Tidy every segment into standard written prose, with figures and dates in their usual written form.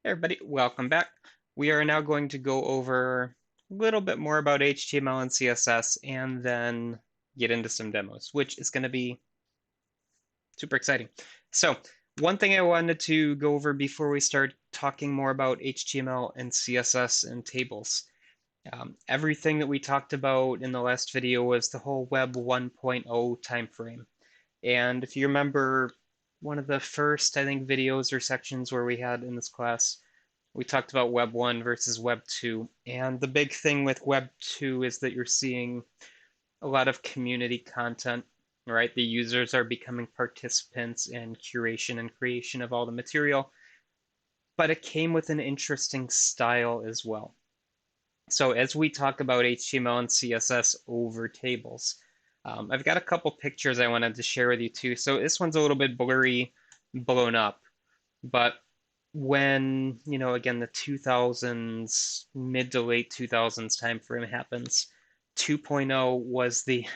Hey everybody, welcome back. We are now going to go over a little bit more about HTML and CSS and then get into some demos, which is going to be super exciting. So, one thing I wanted to go over before we start talking more about HTML and CSS and tables. Everything that we talked about in the last video was the whole Web 1.0 timeframe. And if you remember one of the first, I think, videos or sections where we had in this class, we talked about Web 1 versus Web 2. And the big thing with Web 2 is that you're seeing a lot of community content, right? The users are becoming participants in curation and creation of all the material, but it came with an interesting style as well. So as we talk about HTML and CSS over tables, I've got a couple pictures I wanted to share with you too. So this one's a little bit blurry, blown up, but when, again, the 2000s, mid to late 2000s time frame happens, 2.0 was the,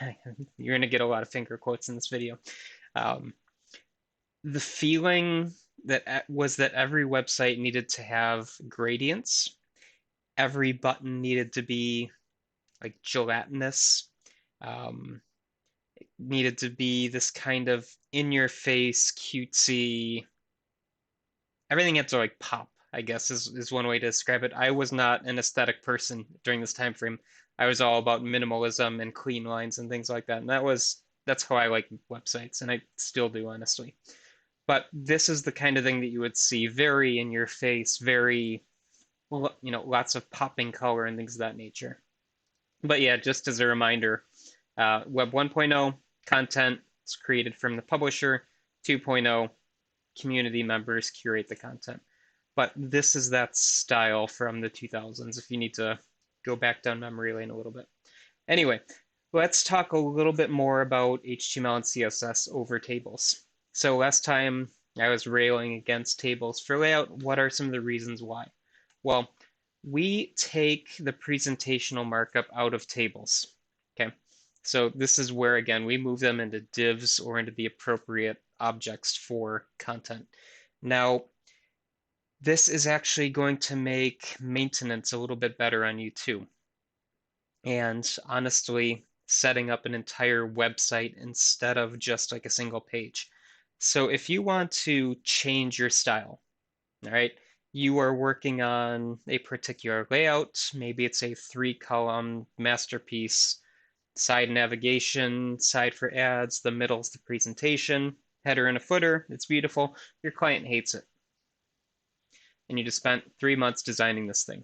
you're going to get a lot of finger quotes in this video. Um, the feeling that was that every website needed to have gradients, every button needed to be like gelatinous, um, needed to be this kind of in your face, cutesy, everything had to like pop, I guess is one way to describe it. I was not an aesthetic person during this time frame. I was all about minimalism and clean lines and things like that. And that's how I like websites, and I still do, honestly. But this is the kind of thing that you would see very in your face, very, lots of popping color and things of that nature. But yeah, just as a reminder, Web 1.0 content is created from the publisher. 2.0 community members curate the content. But this is that style from the 2000s if you need to go back down memory lane a little bit. Anyway, let's talk a little bit more about HTML and CSS over tables. So last time I was railing against tables for layout. What are some of the reasons why? Well, we take the presentational markup out of tables. Okay, so this is where, again, we move them into divs or into the appropriate objects for content. Now, this is actually going to make maintenance a little bit better on you too. And honestly, setting up an entire website instead of just like a single page. So if you want to change your style, all right, you are working on a particular layout. Maybe it's a 3-column masterpiece, side navigation, side for ads, the middle's the presentation, header and a footer. It's beautiful. Your client hates it. And you just spent 3 months designing this thing.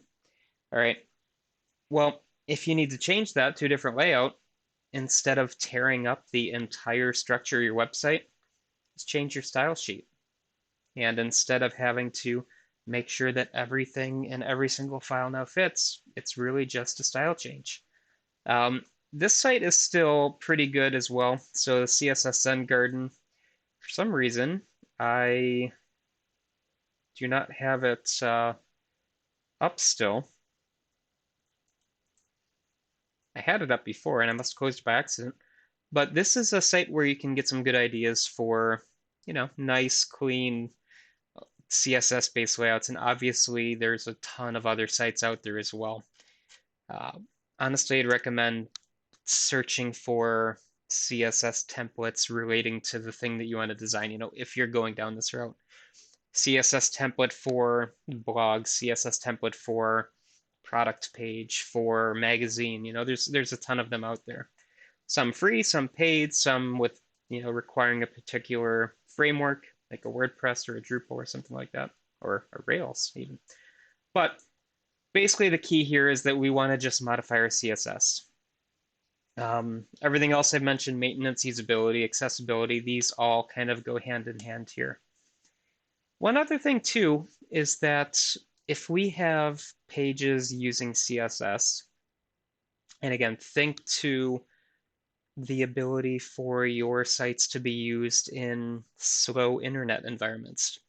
All right. Well, if you need to change that to a different layout, instead of tearing up the entire structure of your website, just change your style sheet. And instead of having to make sure that everything in every single file now fits, it's really just a style change. This site is still pretty good as well. So the CSS Zen Garden, for some reason, I do not have it up still. I had it up before and I must have closed it by accident. But this is a site where you can get some good ideas for, nice, clean CSS-based layouts. And obviously, there's a ton of other sites out there as well. Uh, Honestly, I'd recommend searching for CSS templates relating to the thing that you want to design, if you're going down this route. CSS template for blog, CSS template for product page, for magazine, there's a ton of them out there. Some free, some paid, some with, requiring a particular framework, like a WordPress or a Drupal or something like that, or a Rails even. But basically the key here is that we want to just modify our CSS. Everything else I've mentioned, maintenance, usability, accessibility, these all kind of go hand in hand here. One other thing too is that if we have pages using CSS, and again, think to the ability for your sites to be used in slow internet environments.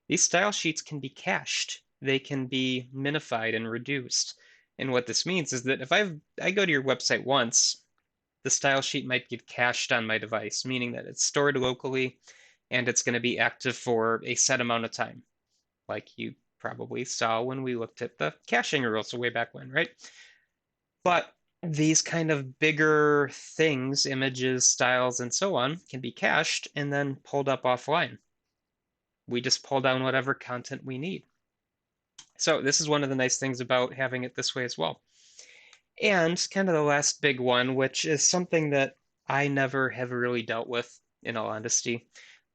These style sheets can be cached. They can be minified and reduced. And what this means is that if I go to your website once, the style sheet might get cached on my device, meaning that it's stored locally and it's going to be active for a set amount of time. Like probably saw when we looked at the caching rules way back when, right? But these kind of bigger things, images, styles, and so on, can be cached and then pulled up offline. We just pull down whatever content we need. So this is one of the nice things about having it this way as well. And kind of the last big one, which is something that I never have really dealt with, in all honesty,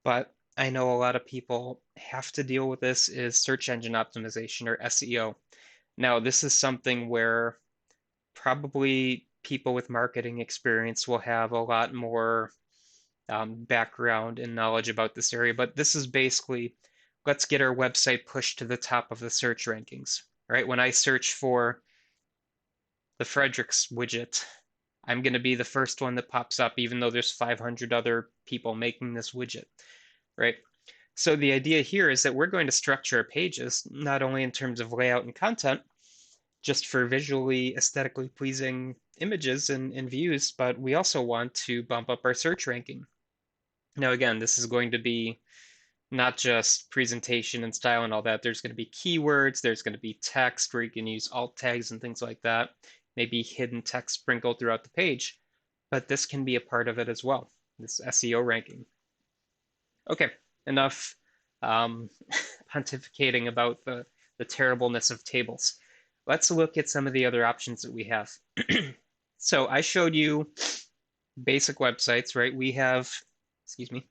but I know a lot of people have to deal with this, is search engine optimization or SEO. Now, this is something where probably people with marketing experience will have a lot more background and knowledge about this area, but this is basically let's get our website pushed to the top of the search rankings, right? When I search for the Fredericks widget, I'm going to be the first one that pops up, even though there's 500 other people making this widget, right? So the idea here is that we're going to structure our pages, not only in terms of layout and content, just for visually, aesthetically pleasing images and views, but we also want to bump up our search ranking. Now, again, this is going to be not just presentation and style and all that. There's going to be keywords, there's going to be text where you can use alt tags and things like that, maybe hidden text sprinkled throughout the page, but this can be a part of it as well, this SEO ranking. Okay, enough pontificating about the terribleness of tables. Let's look at some of the other options that we have. So I showed you basic websites, right? We have, excuse me,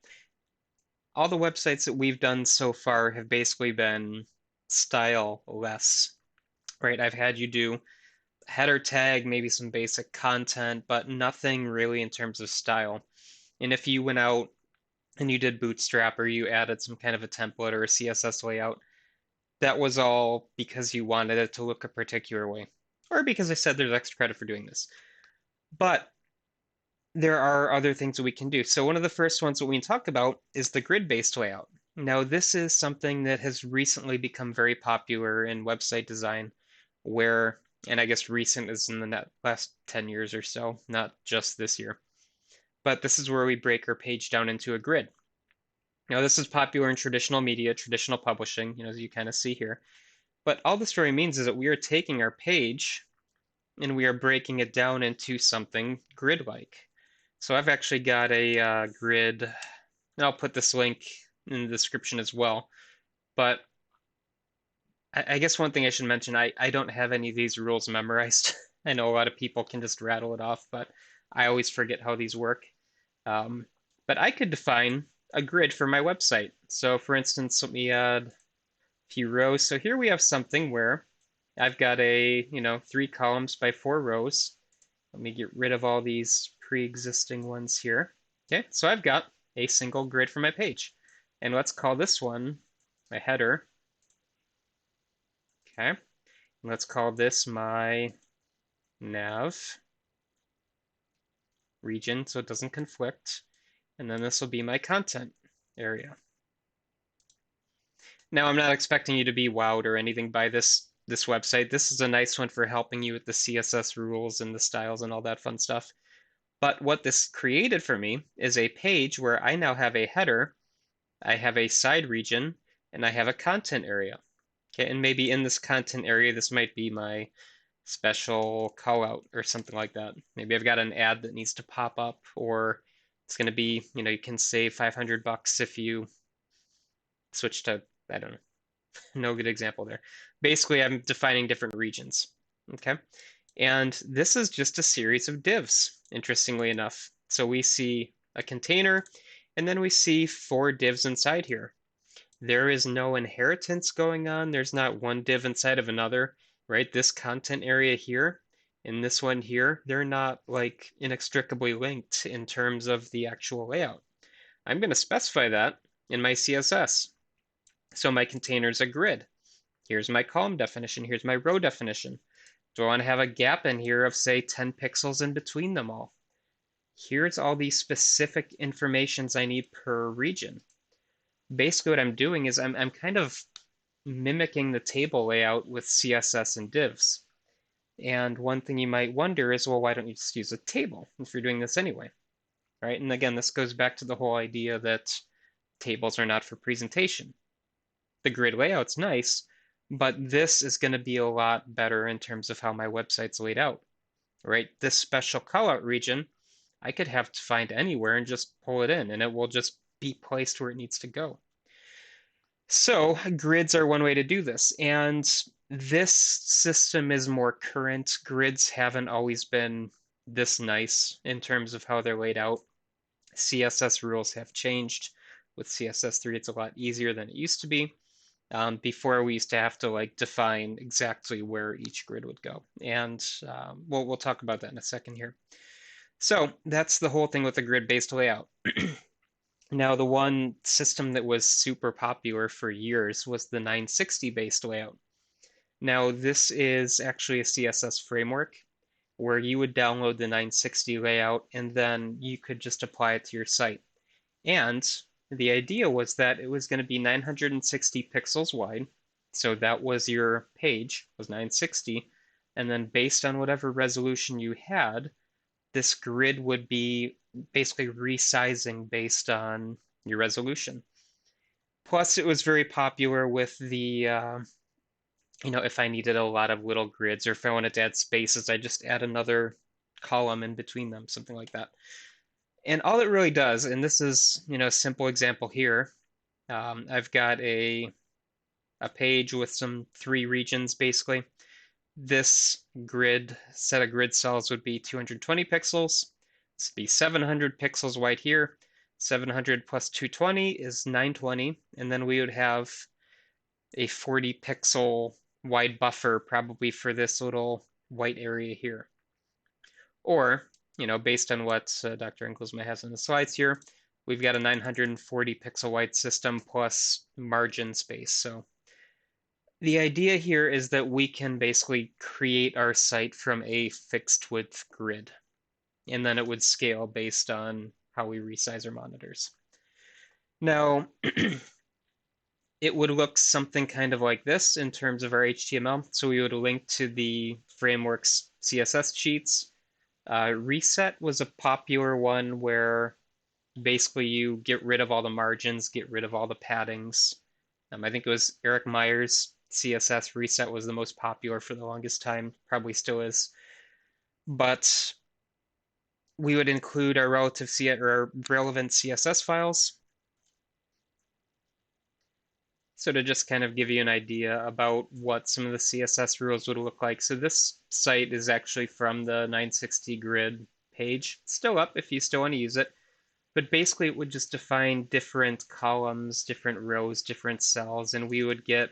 all the websites that we've done so far have basically been style-less, right? I've had you do header tag, maybe some basic content, but nothing really in terms of style. And if you went out and you did Bootstrap or you added some kind of a template or a CSS layout, that was all because you wanted it to look a particular way, or because I said there's extra credit for doing this. But there are other things that we can do. So one of the first ones that we talk about is the grid-based layout. Now, this is something that has recently become very popular in website design, where, and I guess recent is in the last 10 years or so, not just this year. But this is where we break our page down into a grid. Now, this is popular in traditional media, traditional publishing, as you kind of see here. But all this really means is that we are taking our page and we are breaking it down into something grid-like. So I've actually got a grid, and I'll put this link in the description as well. But I guess one thing I should mention, I don't have any of these rules memorized. I know a lot of people can just rattle it off, but I always forget how these work. But I could define a grid for my website. So for instance, let me add a few rows. So here we have something where I've got a, 3 columns by 4 rows. Let me get rid of all these pre-existing ones here. Okay, so I've got a single grid for my page. And let's call this one my header. Okay, and let's call this my nav region so it doesn't conflict. And then this will be my content area. Now, I'm not expecting you to be wowed or anything by this website. This is a nice one for helping you with the CSS rules and the styles and all that fun stuff. But what this created for me is a page where I now have a header, I have a side region, and I have a content area. Okay, and maybe in this content area, this might be my special call out or something like that. Maybe I've got an ad that needs to pop up, or it's going to be, you can save $500 if you switch to, I don't know, no good example there. Basically, I'm defining different regions. Okay, and this is just a series of divs, interestingly enough. So we see a container, and then we see 4 divs inside here. There is no inheritance going on. There's not one div inside of another, right? This content area here and this one here, they're not like inextricably linked in terms of the actual layout. I'm going to specify that in my CSS. So my container is a grid. Here's my column definition. Here's my row definition. Do I want to have a gap in here of, say, 10 pixels in between them all? Here's all the specific informations I need per region. Basically, what I'm doing is I'm kind of mimicking the table layout with CSS and divs. And one thing you might wonder is, well, why don't you just use a table if you're doing this anyway, right? And again, this goes back to the whole idea that tables are not for presentation. The grid layout's nice, But this is going to be a lot better in terms of how my website's laid out, right? This special callout region, I could have to find anywhere and just pull it in, and it will just be placed where it needs to go. So grids are one way to do this, and this system is more current. Grids haven't always been this nice in terms of how they're laid out. CSS rules have changed. With CSS3, it's a lot easier than it used to be. Before we used to have to like define exactly where each grid would go, and we'll talk about that in a second here. So that's the whole thing with the grid-based layout. Now, the one system that was super popular for years was the 960 based layout. Now, this is actually a CSS framework where you would download the 960 layout and then you could just apply it to your site. And the idea was that it was going to be 960 pixels wide. So that was your page, was 960. And then based on whatever resolution you had, this grid would be basically resizing based on your resolution. Plus, it was very popular with the, if I needed a lot of little grids or if I wanted to add spaces, I just add another column in between them, something like that. And all it really does, and this is, a simple example here. I've got a page with some 3 regions, basically. This set of grid cells would be 220 pixels. This would be 700 pixels wide here. 700 plus 220 is 920. And then we would have a 40 pixel wide buffer probably for this little white area here. Or, based on what Dr. Inglesma has in the slides here, we've got a 940 pixel wide system plus margin space. So the idea here is that we can basically create our site from a fixed width grid, and then it would scale based on how we resize our monitors. Now, it would look something kind of like this in terms of our HTML. So we would link to the framework's CSS sheets. Reset was a popular one where basically you get rid of all the margins, get rid of all the paddings. I think it was Eric Meyer's CSS Reset was the most popular for the longest time, probably still is. But we would include our relevant CSS files. So to just kind of give you an idea about what some of the CSS rules would look like. So this site is actually from the 960 grid page. It's still up if you still want to use it. But basically it would just define different columns, different rows, different cells, and we would get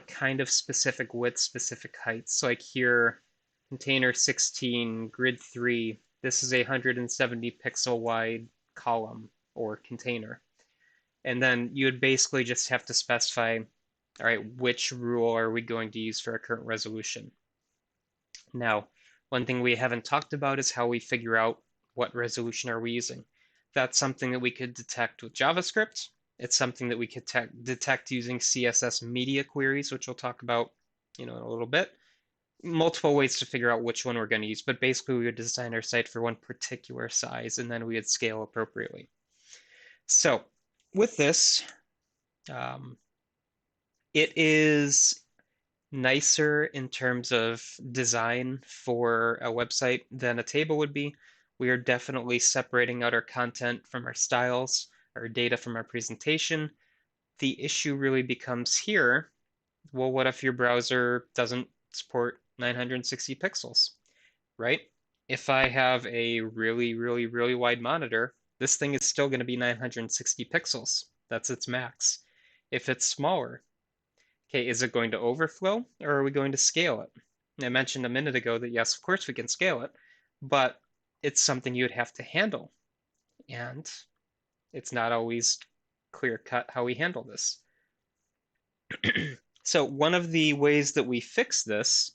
kind of specific width, specific heights. So like here, container 16, grid 3, this is a 170 pixel wide column or container. And then you would basically just have to specify, all right, which rule are we going to use for our current resolution? Now, one thing we haven't talked about is how we figure out what resolution are we using. That's something that we could detect with JavaScript. It's something that we could detect using CSS media queries, which we'll talk about, in a little bit. Multiple ways to figure out which one we're going to use, but basically we would design our site for one particular size and then we would scale appropriately. So with this, it is nicer in terms of design for a website than a table would be. We are definitely separating out our content from our styles, our data from our presentation. The issue really becomes here, well, what if your browser doesn't support 960 pixels, right? If I have a really, really, really wide monitor, this thing is still going to be 960 pixels. That's its max. If it's smaller, okay, is it going to overflow or are we going to scale it? And I mentioned a minute ago that yes, of course we can scale it, but it's something you'd have to handle. And it's not always clear cut how we handle this. So one of the ways that we fix this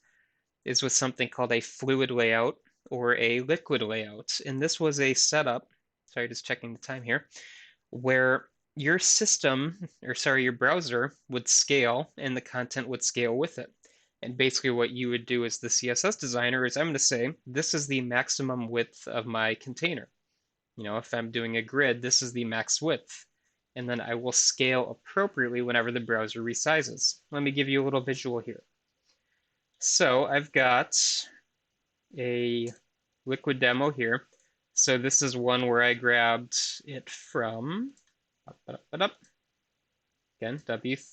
is with something called a fluid layout or a liquid layout. And this was a setup, sorry, just checking the time here, where your your browser would scale and the content would scale with it. And basically what you would do as the CSS designer is I'm going to say, this is the maximum width of my container. If I'm doing a grid, this is the max width. and then I will scale appropriately whenever the browser resizes. Let me give you a little visual here. So I've got a liquid demo here. So this is one where I grabbed it from, again,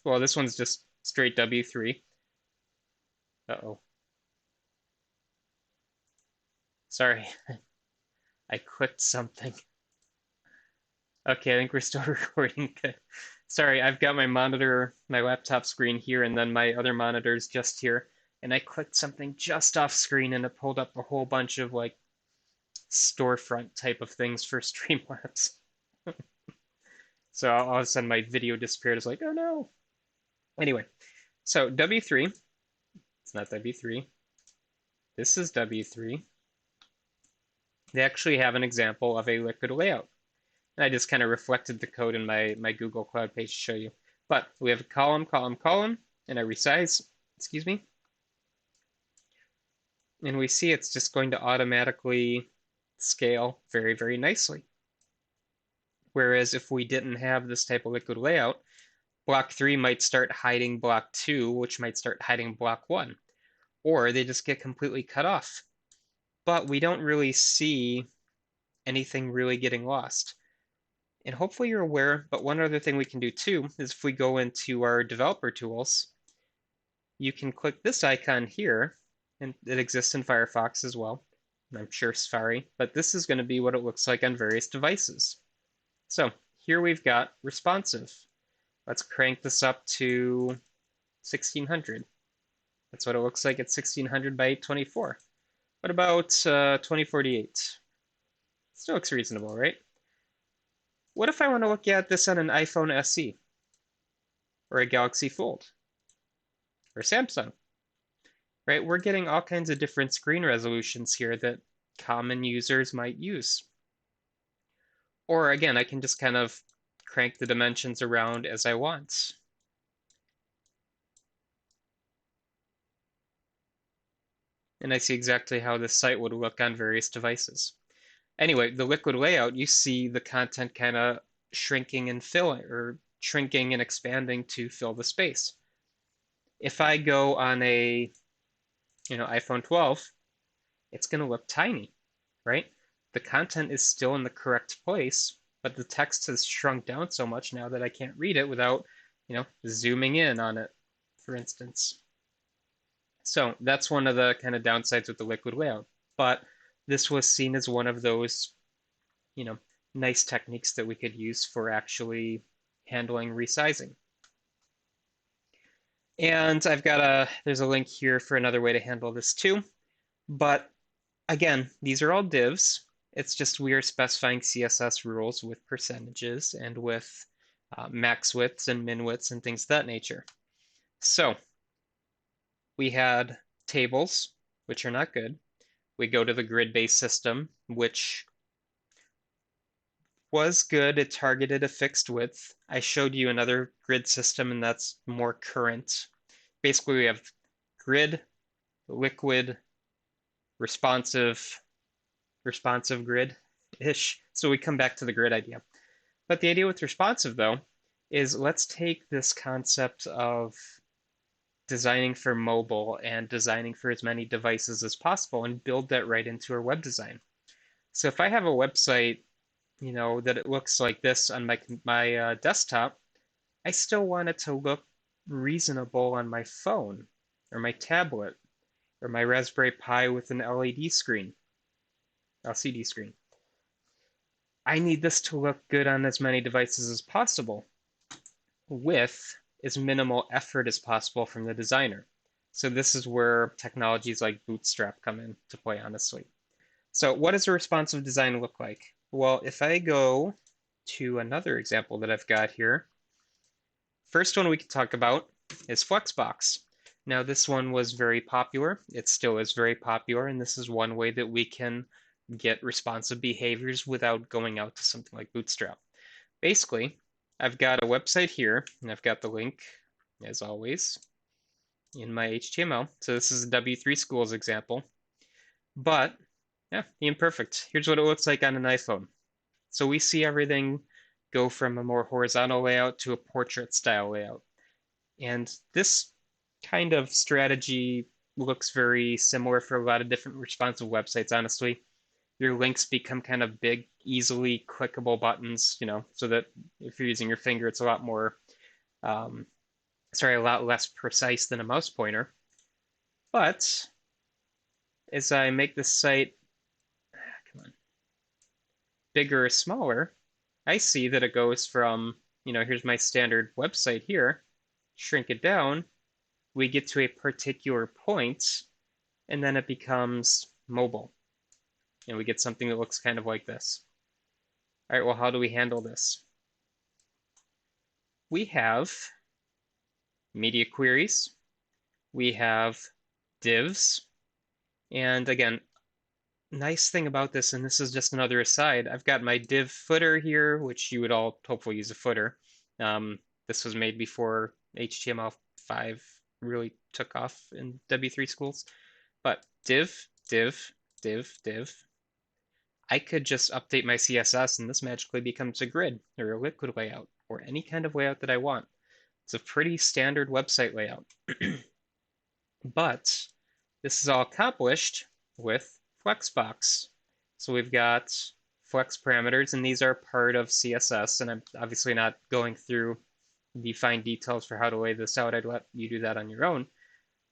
well, this one's just straight W3. Uh-oh. Sorry, I clicked something. Okay, I think we're still recording. Good. Sorry, I've got my monitor, my laptop screen here, and then my other monitor's just here. And I clicked something just off screen and it pulled up a whole bunch of like storefront type of things for Streamlabs. So all of a sudden my video disappeared. It's like, oh no. Anyway, so W3, it's not W3. This is W3. They actually have an example of a liquid layout. And I just kind of reflected the code in my Google Cloud page to show you. But we have a column, column, column, and I resize, excuse me. And we see it's just going to automatically scale very, very nicely. Whereas if we didn't have this type of liquid layout, block 3 might start hiding block 2, which might start hiding block 1. Or they just get completely cut off. But we don't really see anything really getting lost. And hopefully you're aware, but one other thing we can do too is if we go into our developer tools, you can click this icon here, and it exists in Firefox as well. And I'm sure Safari, but this is going to be what it looks like on various devices. So here we've got responsive. Let's crank this up to 1600. That's what it looks like at 1600 by 824. What about 2048? Still looks reasonable, right? What if I want to look at this on an iPhone SE or a Galaxy Fold or Samsung, right? We're getting all kinds of different screen resolutions here that common users might use. Or again, I can just kind of crank the dimensions around as I want. And I see exactly how this site would look on various devices. Anyway, the liquid layout, you see the content kind of shrinking and filling, or shrinking and expanding to fill the space. If I go on a, iPhone 12, it's going to look tiny, right? The content is still in the correct place, but the text has shrunk down so much now that I can't read it without, zooming in on it, for instance. So that's one of the kind of downsides with the liquid layout. But this was seen as one of those, nice techniques that we could use for actually handling resizing. And there's a link here for another way to handle this too. But again, these are all divs. It's just we are specifying CSS rules with percentages and with max widths and min widths and things of that nature. So we had tables, which are not good. We go to the grid-based system, which was good. It targeted a fixed width. I showed you another grid system, and that's more current. Basically, we have grid, liquid, responsive grid-ish. So we come back to the grid idea. But the idea with responsive, though, is let's take this concept of designing for mobile and designing for as many devices as possible and build that right into our web design. So if I have a website, that it looks like this on my desktop, I still want it to look reasonable on my phone or my tablet or my Raspberry Pi with an LCD screen. I need this to look good on as many devices as possible with as minimal effort as possible from the designer. So this is where technologies like Bootstrap come into play, honestly. So what does a responsive design look like? Well, if I go to another example that I've got here, first one we can talk about is Flexbox. Now this one was very popular. It still is very popular, and this is one way that we can get responsive behaviors without going out to something like Bootstrap. Basically, I've got a website here, and I've got the link, as always, in my HTML. So this is a W3 Schools example. But, yeah, imperfect. Here's what it looks like on an iPhone. So we see everything go from a more horizontal layout to a portrait style layout. And this kind of strategy looks very similar for a lot of different responsive websites, honestly. Your links become kind of big, easily clickable buttons, so that if you're using your finger, it's a lot more, a lot less precise than a mouse pointer. But as I make this site, come on, bigger or smaller, I see that it goes from, here's my standard website here, shrink it down, we get to a particular point, and then it becomes mobile. And we get something that looks kind of like this. All right, well, how do we handle this? We have media queries, we have divs, and again, nice thing about this, and this is just another aside, I've got my div footer here, which you would all hopefully use a footer. This was made before HTML5 really took off in W3 schools. But div, div, div, div. I could just update my CSS and this magically becomes a grid or a liquid layout or any kind of layout that I want. It's a pretty standard website layout. But this is all accomplished with Flexbox. So we've got flex parameters, and these are part of CSS, and I'm obviously not going through the fine details for how to lay this out. I'd let you do that on your own.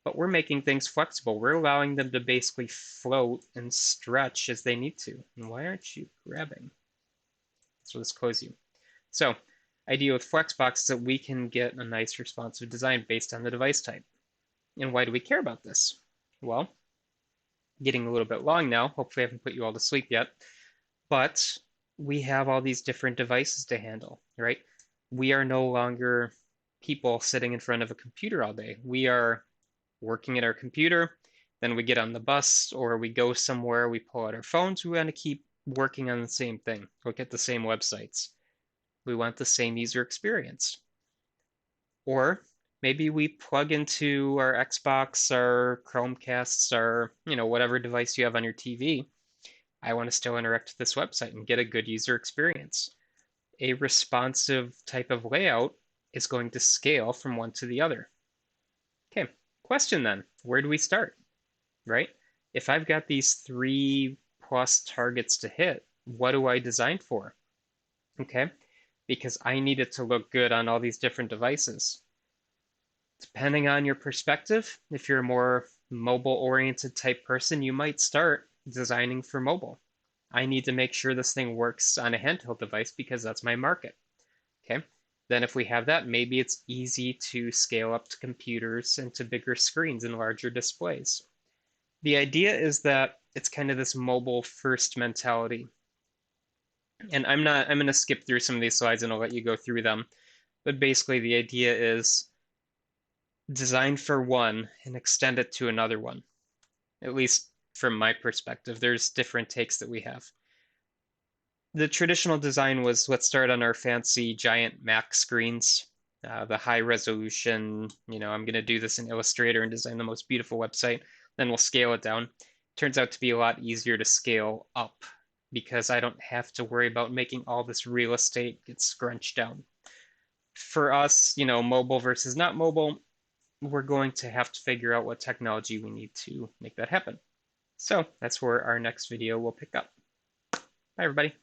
But we're making things flexible. We're allowing them to basically float and stretch as they need to. And why aren't you grabbing? So let's close you. So idea with Flexbox is that we can get a nice responsive design based on the device type. And why do we care about this? Well, getting a little bit long now. Hopefully I haven't put you all to sleep yet. But we have all these different devices to handle, right? We are no longer people sitting in front of a computer all day. We are working at our computer, then we get on the bus or we go somewhere, we pull out our phones, we want to keep working on the same thing, look at the same websites. We want the same user experience. Or maybe we plug into our Xbox, our Chromecasts, our, whatever device you have on your TV. I want to still interact with this website and get a good user experience. A responsive type of layout is going to scale from one to the other. Okay. Question then, where do we start, right? If I've got these 3+ targets to hit, what do I design for? Okay, because I need it to look good on all these different devices. Depending on your perspective, if you're a more mobile-oriented type person, you might start designing for mobile. I need to make sure this thing works on a handheld device because that's my market. Okay. Then if we have that, maybe it's easy to scale up to computers and to bigger screens and larger displays. The idea is that it's kind of this mobile first mentality. And I'm going to skip through some of these slides and I'll let you go through them. But basically the idea is design for one and extend it to another one. At least from my perspective, there's different takes that we have. The traditional design was let's start on our fancy giant Mac screens, the high resolution, I'm going to do this in Illustrator and design the most beautiful website. Then we'll scale it down. Turns out to be a lot easier to scale up because I don't have to worry about making all this real estate get scrunched down. For us, mobile versus not mobile, we're going to have to figure out what technology we need to make that happen. So that's where our next video will pick up. Bye, everybody.